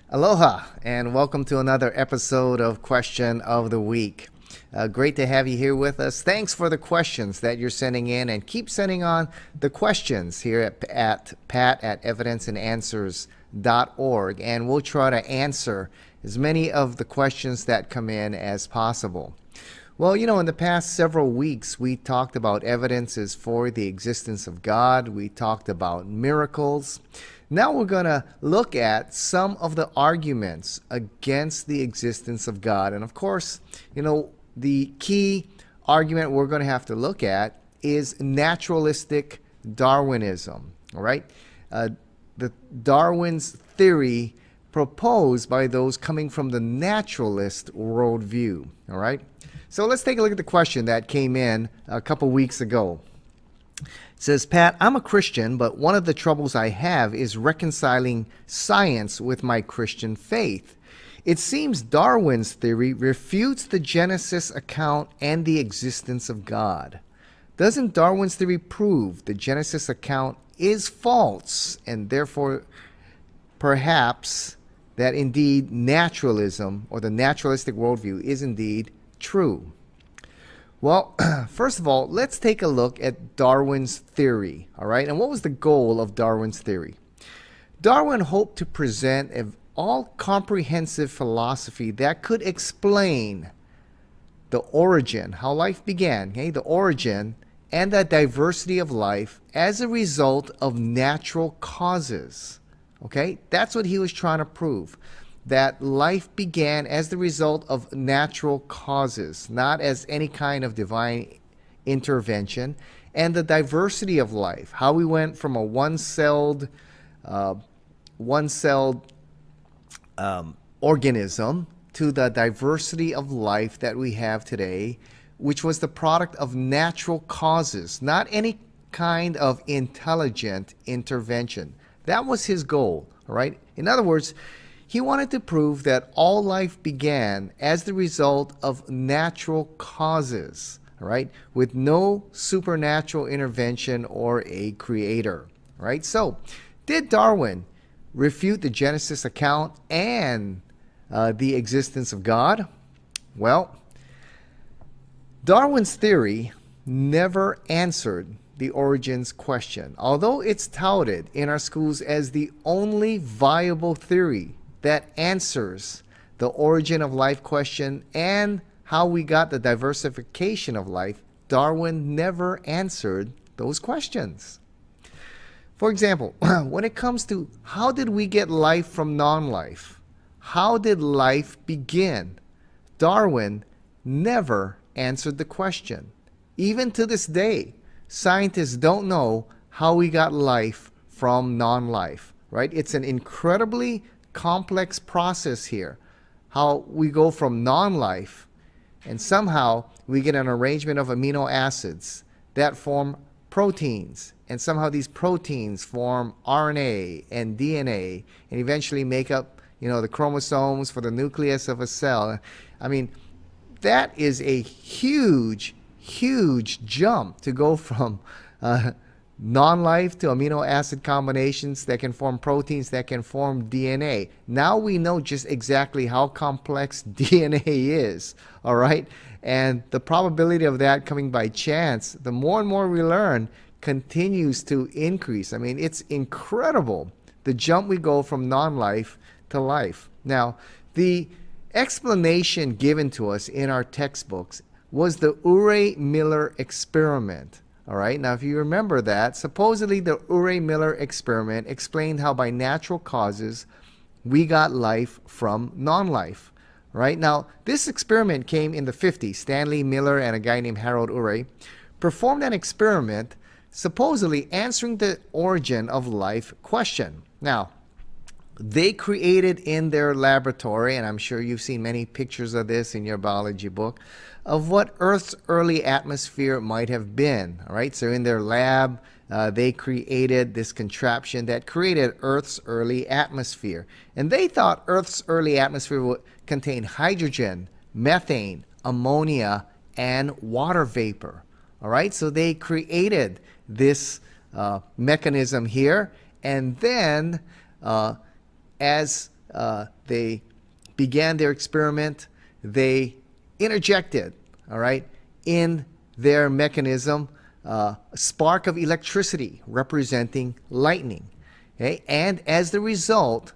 Aloha, and welcome to another episode of Question of the Week. Great to have you here with us. Thanks for the questions that you're sending in, and keep sending on the questions here at pat@evidenceandanswers.org, and we'll try to answer as many of the questions that come in as possible. Well, in the past several weeks, we talked about evidences for the existence of God. We talked about miracles. Now we're going to look at some of the arguments against the existence of God. And of course, the key argument we're going to have to look at is naturalistic Darwinism. All right? The Darwin's theory proposed by those coming from the naturalist worldview. All right? So let's take a look at the question that came in a couple weeks ago. It says, Pat, I'm a Christian, but one of the troubles I have is reconciling science with my Christian faith. It seems Darwin's theory refutes the Genesis account and the existence of God. Doesn't Darwin's theory prove the Genesis account is false, and therefore perhaps that indeed naturalism or the naturalistic worldview is indeed true? Well, first of all, let's take a look at Darwin's theory, all right? And what was the goal of Darwin's theory? Darwin hoped to present an all-comprehensive philosophy that could explain the origin, how life began, okay? The origin and the diversity of life as a result of natural causes, okay? That's what he was trying to prove. That life began as the result of natural causes, not as any kind of divine intervention, and the diversity of life, how we went from a one-celled organism to the diversity of life that we have today, which was the product of natural causes, not any kind of intelligent intervention. That was his goal, all right? In other words, he wanted to prove that all life began as the result of natural causes, right, with no supernatural intervention or a creator, right? So, did Darwin refute the Genesis account and the existence of God? Well, Darwin's theory never answered the origins question, although it's touted in our schools as the only viable theory that answers the origin of life question and how we got the diversification of life. Darwin never answered those questions. For example, when it comes to how did we get life from non-life? How did life begin? Darwin never answered the question. Even to this day, scientists don't know how we got life from non-life, right? It's an incredibly complex process here, how we go from non-life and somehow we get an arrangement of amino acids that form proteins, and somehow these proteins form RNA and DNA and eventually make up the chromosomes for the nucleus of a cell. I mean, that is a huge jump to go from non-life to amino acid combinations that can form proteins that can form DNA. Now we know just exactly how complex DNA is, all right? And the probability of that coming by chance, the more and more we learn, continues to increase. I mean, it's incredible, the jump we go from non-life to life. Now, the explanation given to us in our textbooks was the Urey-Miller Experiment. All right, now if you remember that, supposedly the Urey-Miller Experiment explained how by natural causes we got life from non-life. Right, now this experiment came in the 50s. Stanley Miller and a guy named Harold Urey performed an experiment supposedly answering the origin of life question. Now, they created in their laboratory, and I'm sure you've seen many pictures of this in your biology book, of what Earth's early atmosphere might have been. All right, so in their lab, they created this contraption that created Earth's early atmosphere. And they thought Earth's early atmosphere would contain hydrogen, methane, ammonia, and water vapor. All right, so they created this mechanism here, and then as they began their experiment, they interjected, all right, in their mechanism a spark of electricity representing lightning. Okay? And as the result,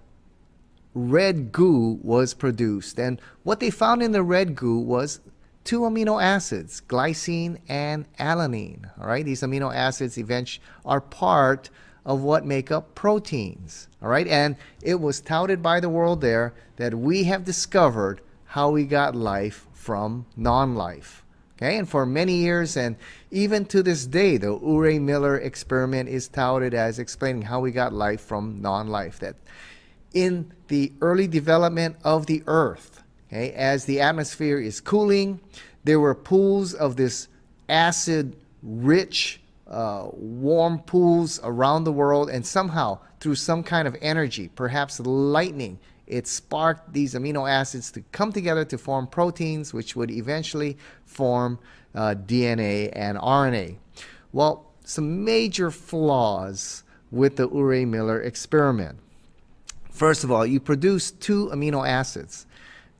red goo was produced. And what they found in the red goo was two amino acids, glycine and alanine. All right, these amino acids eventually are part of what make up proteins. All right, and it was touted by the world there that we have discovered how we got life from non-life. Okay, and for many years and even to this day, the Urey-Miller experiment is touted as explaining how we got life from non-life. That in the early development of the Earth, okay, as the atmosphere is cooling, there were pools of this acid-rich, warm pools around the world, and somehow, through some kind of energy, perhaps lightning, it sparked these amino acids to come together to form proteins, which would eventually form DNA and RNA. Well, some major flaws with the Urey-Miller experiment. First of all, you produce two amino acids,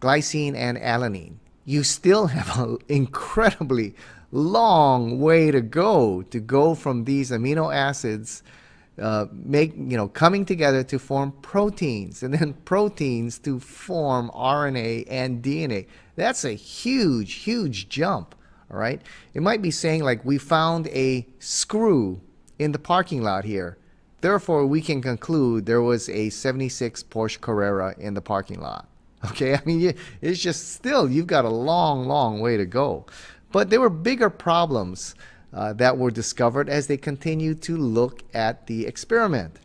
glycine and alanine. You still have an incredibly long way to go from these amino acids coming together to form proteins, and then proteins to form RNA and DNA. That's a huge, huge jump. All right. It might be saying like we found a screw in the parking lot here. Therefore, we can conclude there was a 76 Porsche Carrera in the parking lot. Okay, I mean, it's just still, you've got a long, long way to go. But there were bigger problems that were discovered as they continued to look at the experiment.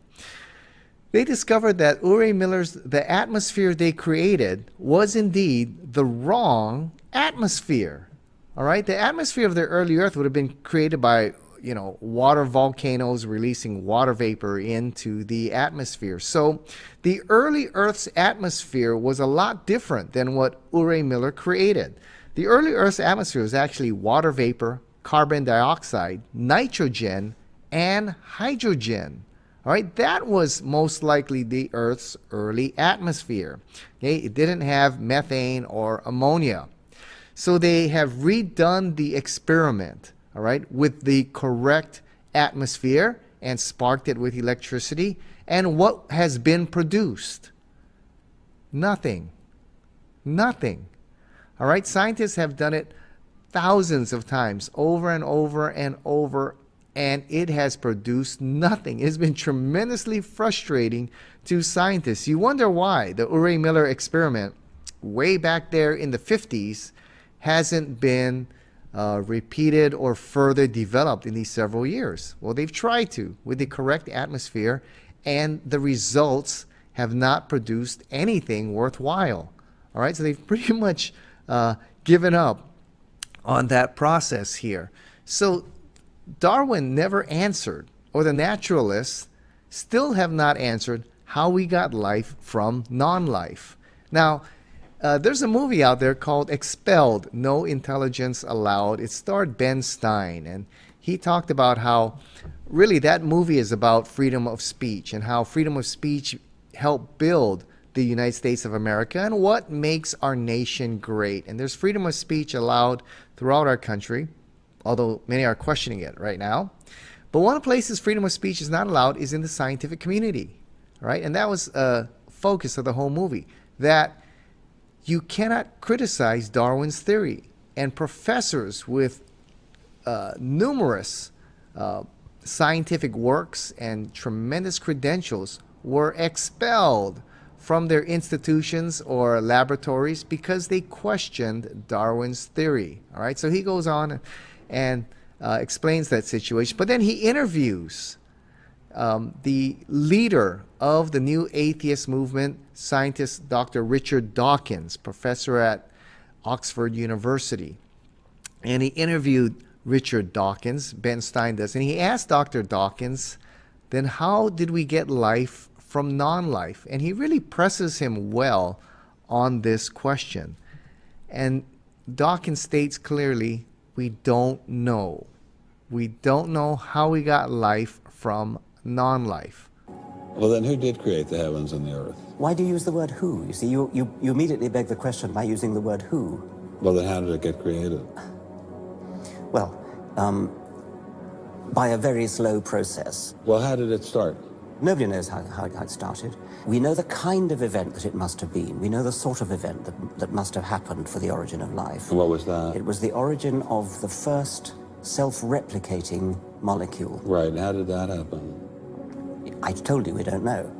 They discovered that the atmosphere they created was indeed the wrong atmosphere. All right, the atmosphere of the early Earth would have been created by water volcanoes releasing water vapor into the atmosphere. So the early Earth's atmosphere was a lot different than what Urey-Miller created. The early Earth's atmosphere was actually water vapor, carbon dioxide, nitrogen, and hydrogen. All right, that was most likely the Earth's early atmosphere. Okay, it didn't have methane or ammonia. So they have redone the experiment, all right, with the correct atmosphere and sparked it with electricity. And what has been produced? Nothing. Nothing. All right, scientists have done it thousands of times, over and over and over, and it has produced nothing. It's been tremendously frustrating to scientists. You wonder why the Urey-Miller experiment, way back there in the 50s, hasn't been repeated or further developed in these several years. Well, they've tried to with the correct atmosphere, and the results have not produced anything worthwhile. All right, so they've pretty much given up on that process here. So Darwin never answered, or the naturalists still have not answered, how we got life from non-life. Now, there's a movie out there called Expelled, No Intelligence Allowed. It starred Ben Stein, and he talked about how really that movie is about freedom of speech and how freedom of speech helped build the United States of America and what makes our nation great. And there's freedom of speech allowed throughout our country, although many are questioning it right now. But one of the places freedom of speech is not allowed is in the scientific community, right? And that was a focus of the whole movie, that you cannot criticize Darwin's theory. And professors with numerous scientific works and tremendous credentials were expelled from their institutions or laboratories because they questioned Darwin's theory. All right, so he goes on and explains that situation. But then he interviews the leader of the new atheist movement, scientist Dr. Richard Dawkins, professor at Oxford University. And he interviewed Richard Dawkins, Ben Stein does, and he asked Dr. Dawkins, then how did we get life from non-life? And he really presses him well on this question. And Dawkins states clearly, we don't know. We don't know how we got life from non-life. Well, then who did create the heavens and the earth? Why do you use the word who? You see, you immediately beg the question by using the word who. Well, then how did it get created? Well, by a very slow process. Well, how did it start? Nobody knows how it started. We know the kind of event that it must have been. We know the sort of event that must have happened for the origin of life. And what was that? It was the origin of the first self-replicating molecule. Right, and how did that happen? I told you we don't know.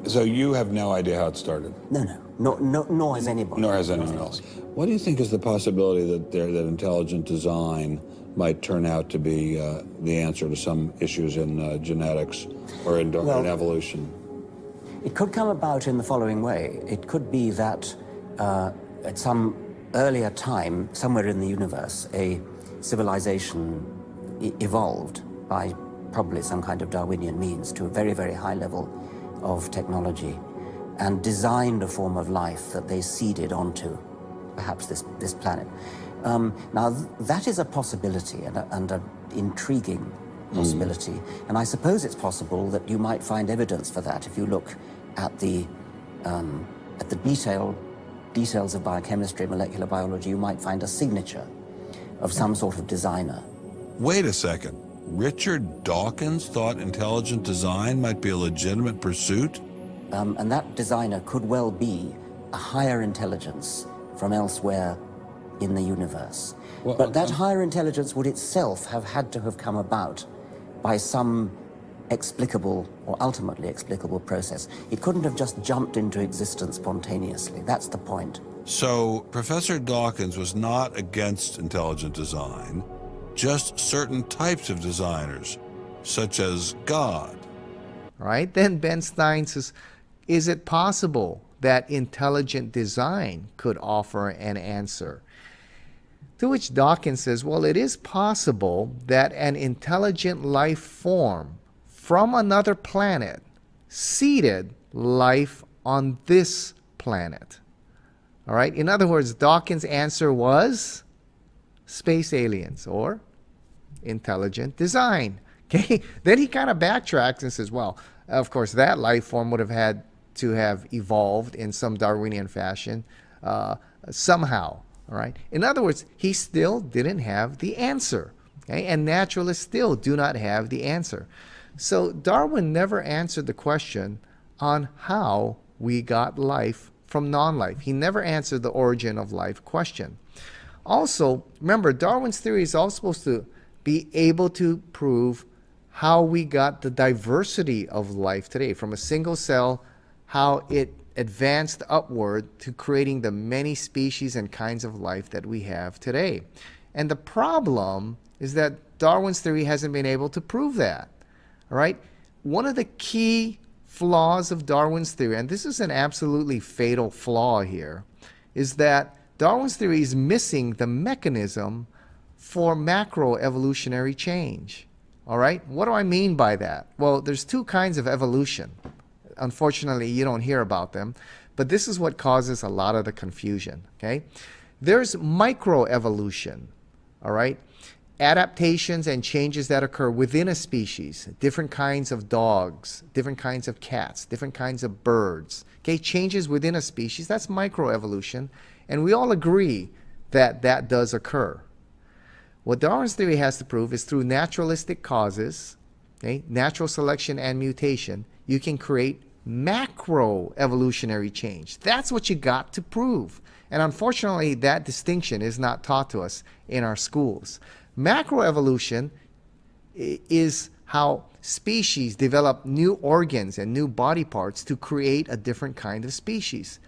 So you have no idea how it started? No, nor has anybody. Nor has anyone else. What do you think is the possibility that intelligent design might turn out to be the answer to some issues in genetics or in evolution? It could come about in the following way. It could be that at some earlier time, somewhere in the universe, a civilization evolved by probably some kind of Darwinian means to a very, very high level of technology and designed a form of life that they seeded onto, perhaps this planet. Now, that is a possibility and an intriguing possibility. And I suppose it's possible that you might find evidence for that if you look at the details of biochemistry, molecular biology. You might find a signature of some sort of designer. Wait a second. Richard Dawkins thought intelligent design might be a legitimate pursuit? And that designer could well be a higher intelligence from elsewhere in the universe. Well, but that higher intelligence would itself have had to have come about by some explicable or ultimately explicable process. It couldn't have just jumped into existence spontaneously. That's the point. So Professor Dawkins was not against intelligent design, just certain types of designers, such as God. All right, then Ben Stein says, is it possible that intelligent design could offer an answer? To which Dawkins says, well, it is possible that an intelligent life form from another planet seeded life on this planet. All right, in other words, Dawkins' answer was space aliens or intelligent design. Okay, then he kind of backtracks and says, well, of course, that life form would have had to have evolved in some Darwinian fashion somehow. All right. In other words, he still didn't have the answer. Okay? And naturalists still do not have the answer. So Darwin never answered the question on how we got life from non-life. He never answered the origin of life question. Also, remember, Darwin's theory is also supposed to be able to prove how we got the diversity of life today from a single cell, how it advanced upward to creating the many species and kinds of life that we have today. And the problem is that Darwin's theory hasn't been able to prove that. All right? One of the key flaws of Darwin's theory, and this is an absolutely fatal flaw here, is that Darwin's theory is missing the mechanism for macro-evolutionary change. All right? What do I mean by that? Well, there's two kinds of evolution. Unfortunately, you don't hear about them, but this is what causes a lot of the confusion, okay? There's microevolution, all right? Adaptations and changes that occur within a species, different kinds of dogs, different kinds of cats, different kinds of birds, okay? Changes within a species, that's microevolution, and we all agree that that does occur. What Darwin's theory has to prove is through naturalistic causes, okay, natural selection and mutation, you can create macro-evolutionary change. That's what you got to prove. And unfortunately, that distinction is not taught to us in our schools. Macroevolution is how species develop new organs and new body parts to create a different kind of species.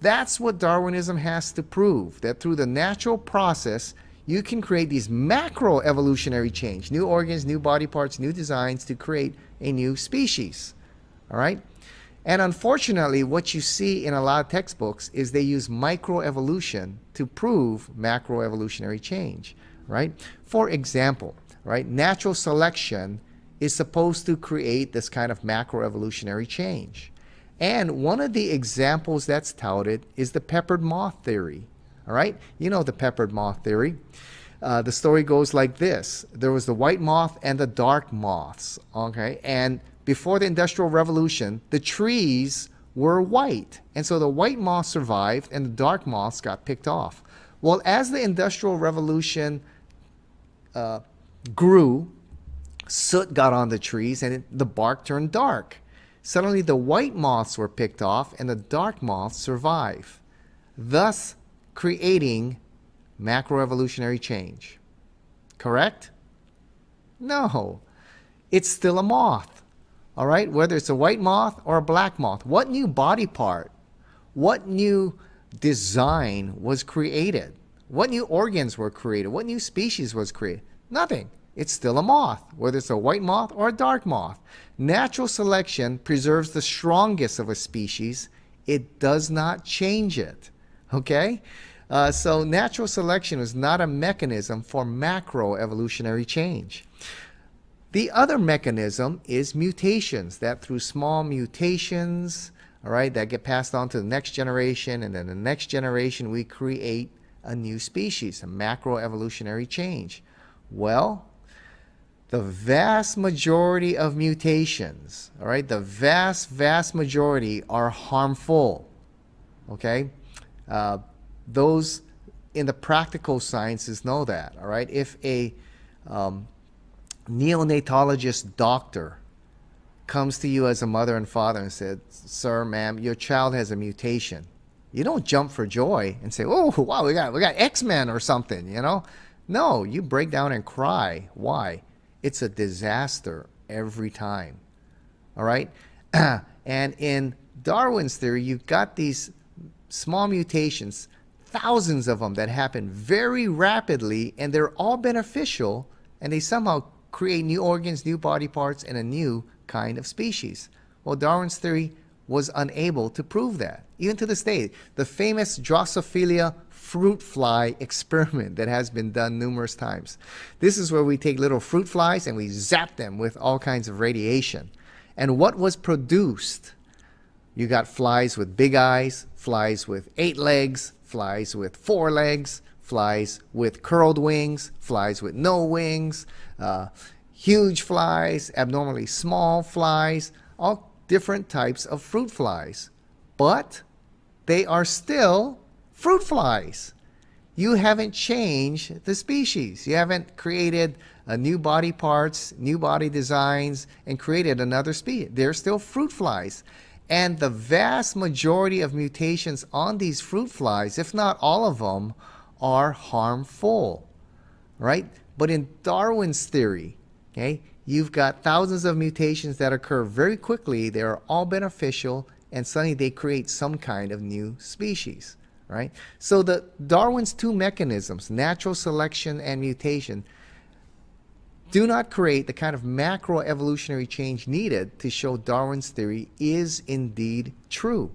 That's what Darwinism has to prove, that through the natural process, you can create these macro-evolutionary change, new organs, new body parts, new designs to create a new species. All right? And unfortunately, what you see in a lot of textbooks is they use microevolution to prove macroevolutionary change, right? For example, right, natural selection is supposed to create this kind of macroevolutionary change. And one of the examples that's touted is the peppered moth theory, all right? You know the peppered moth theory. The story goes like this. There was the white moth and the dark moths, okay? And before the Industrial Revolution, the trees were white. And so the white moths survived and the dark moths got picked off. Well, as the Industrial Revolution grew, soot got on the trees and the bark turned dark. Suddenly the white moths were picked off and the dark moths survived, thus creating macro-evolutionary change. Correct? No. It's still a moth. All right? Whether it's a white moth or a black moth. What new body part, what new design was created? What new organs were created? What new species was created? Nothing. It's still a moth, whether it's a white moth or a dark moth. Natural selection preserves the strongest of a species. It does not change it. Okay? So natural selection is not a mechanism for macro-evolutionary change. The other mechanism is mutations, that through small mutations, all right, that get passed on to the next generation, and then the next generation we create a new species, a macro-evolutionary change. Well, the vast majority of mutations, all right, the vast majority are harmful, okay? Those in the practical sciences know that, all right? If a neonatologist doctor comes to you as a mother and father and said, sir, ma'am, your child has a mutation, you don't jump for joy and say, oh, wow, we got X-Men or something, you know? No, you break down and cry. Why? It's a disaster every time, all right? And in Darwin's theory, you've got these small mutations, thousands of them that happen very rapidly, and they're all beneficial, and they somehow create new organs, new body parts, and a new kind of species. Well, Darwin's theory was unable to prove that. Even to this day, the famous Drosophila fruit fly experiment that has been done numerous times. This is where we take little fruit flies and we zap them with all kinds of radiation. And what was produced? You got flies with big eyes, flies with 8 legs, flies with 4 legs, flies with curled wings, flies with no wings, huge flies, abnormally small flies, all different types of fruit flies. But they are still fruit flies. You haven't changed the species. You haven't created new body parts, new body designs, and created another species. They're still fruit flies. And the vast majority of mutations on these fruit flies, if not all of them, are harmful, right? But in Darwin's theory, okay, you've got thousands of mutations that occur very quickly. They're all beneficial, and suddenly they create some kind of new species, right? So the Darwin's two mechanisms, natural selection and mutation, do not create the kind of macro-evolutionary change needed to show Darwin's theory is indeed true.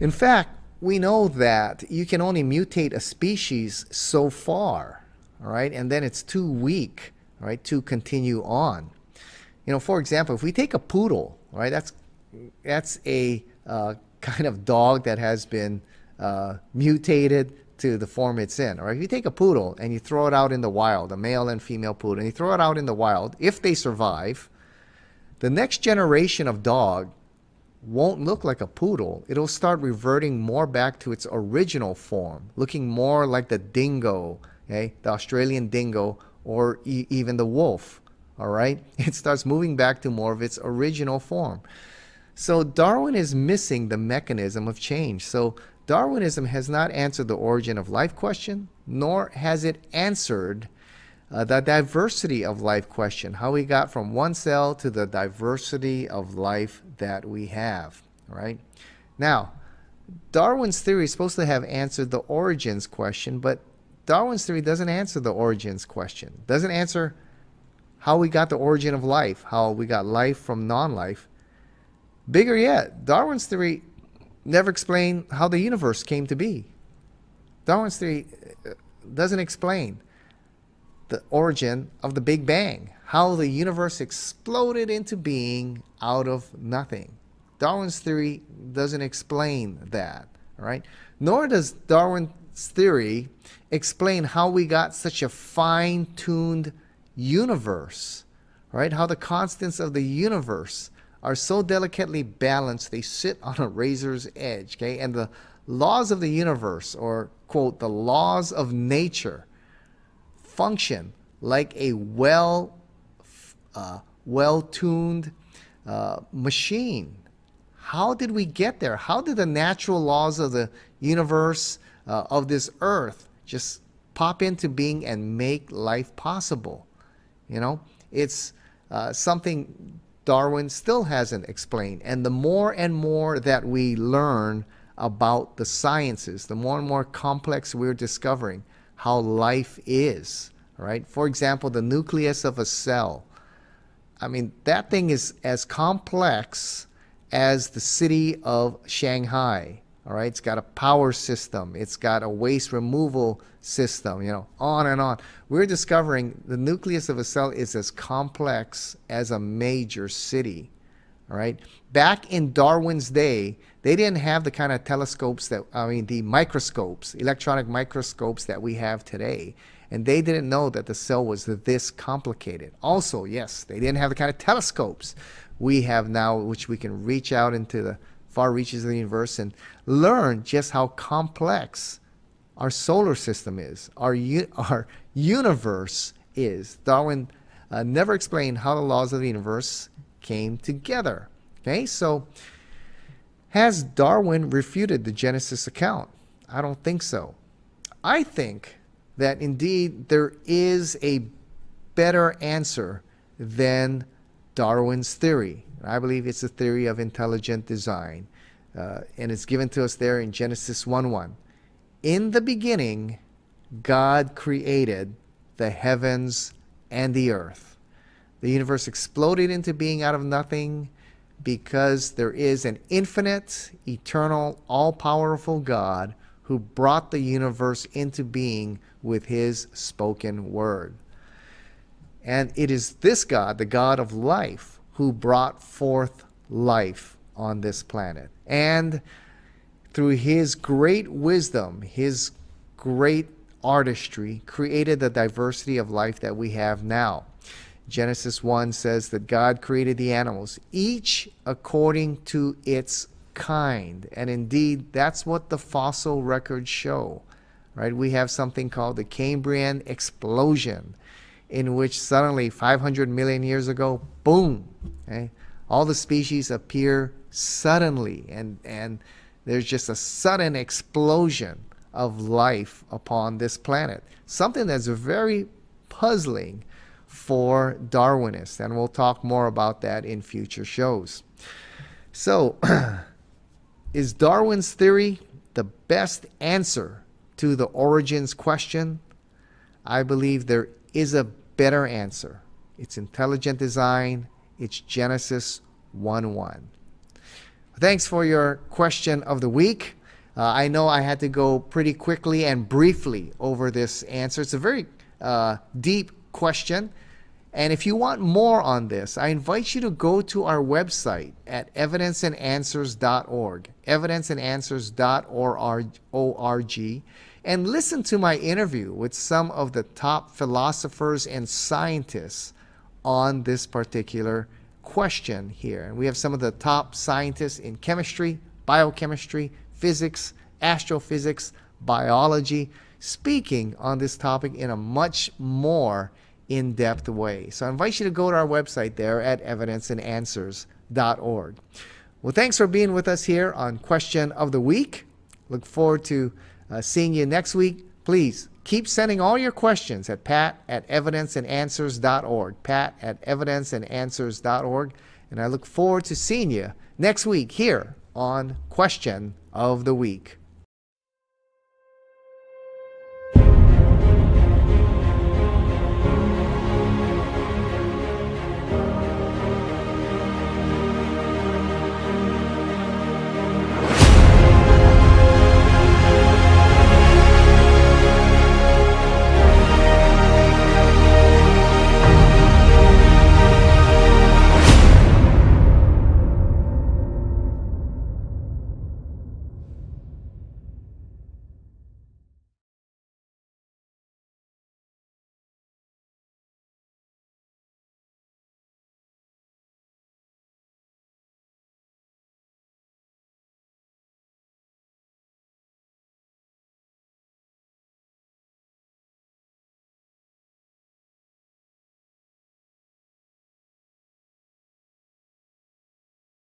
In fact, we know that you can only mutate a species so far, all right, and then it's too weak, all right, to continue on. You know, for example, if we take a poodle, right, that's a kind of dog that has been mutated to the form it's in. Or if you take a poodle and you throw it out in the wild, a male and female poodle, and you throw it out in the wild, if they survive, the next generation of dog won't look like a poodle. It'll start reverting more back to its original form, looking more like the dingo, okay, the Australian dingo, or even the wolf, all right? It starts moving back to more of its original form. So Darwin is missing the mechanism of change. So Darwinism has not answered the origin of life question, nor has it answered the diversity of life question, how we got from one cell to the diversity of life that we have, right? Now, Darwin's theory is supposed to have answered the origins question, but Darwin's theory doesn't answer the origins question, doesn't answer how we got the origin of life, how we got life from non-life. Bigger yet, Darwin's theory never explained how the universe came to be. Darwin's theory doesn't explain the origin of the Big Bang, how the universe exploded into being out of nothing. Darwin's theory doesn't explain that, all right? Nor does Darwin's theory explain how we got such a fine-tuned universe, right? How the constants of the universe are so delicately balanced they sit on a razor's edge, okay? And the laws of the universe, or quote, the laws of nature, function like a well-tuned machine. How did we get there? How did the natural laws of the universe, of this earth, just pop into being and make life possible? You know, it's something Darwin still hasn't explained. And the more and more that we learn about the sciences, the more and more complex we're discovering how life is, right? For example, the nucleus of a cell. I mean, that thing is as complex as the city of Shanghai, all right? It's got a power system. It's got a waste removal system, you know, on and on. We're discovering the nucleus of a cell is as complex as a major city, all right? Back in Darwin's day, they didn't have the kind of telescopes that, the microscopes, electronic microscopes that we have today. And they didn't know that the cell was this complicated. Also, yes, they didn't have the kind of telescopes we have now, which we can reach out into the far reaches of the universe and learn just how complex our solar system is, our universe is. Darwin never explained how the laws of the universe came together. Okay, so has Darwin refuted the Genesis account? I don't think so. I think that indeed there is a better answer than Darwin's theory. I believe it's a theory of intelligent design, and it's given to us there in Genesis 1:1. In the beginning, God created the heavens and the earth. The universe exploded into being out of nothing because there is an infinite, eternal, all-powerful God who brought the universe into being with his spoken word. And it is this God, the God of life, who brought forth life on this planet. And through his great wisdom, his great artistry, created the diversity of life that we have now. Genesis 1 says that God created the animals, each according to its kind. And indeed, that's what the fossil records show, right? We have something called the Cambrian explosion, in which suddenly 500 million years ago, boom, okay, all the species appear suddenly, and there's just a sudden explosion of life upon this planet. Something that's very puzzling for Darwinists, and we'll talk more about that in future shows. So, is Darwin's theory the best answer to the origins question? I believe there is a better answer. It's intelligent design. It's Genesis 1:1. Thanks for your question of the week. I know I had to go pretty quickly and briefly over this answer. It's a very deep question. And if you want more on this, I invite you to go to our website at evidenceandanswers.org, evidenceandanswers.org, and listen to my interview with some of the top philosophers and scientists on this particular question here. And we have some of the top scientists in chemistry, biochemistry, physics, astrophysics, biology, speaking on this topic in a much more in-depth way. So I invite you to go to our website there at evidenceandanswers.org. Well, thanks for being with us here on Question of the Week. Look forward to seeing you next week. Please keep sending all your questions at pat@evidenceandanswers.org, pat@evidenceandanswers.org, and I look forward to seeing you next week here on Question of the Week.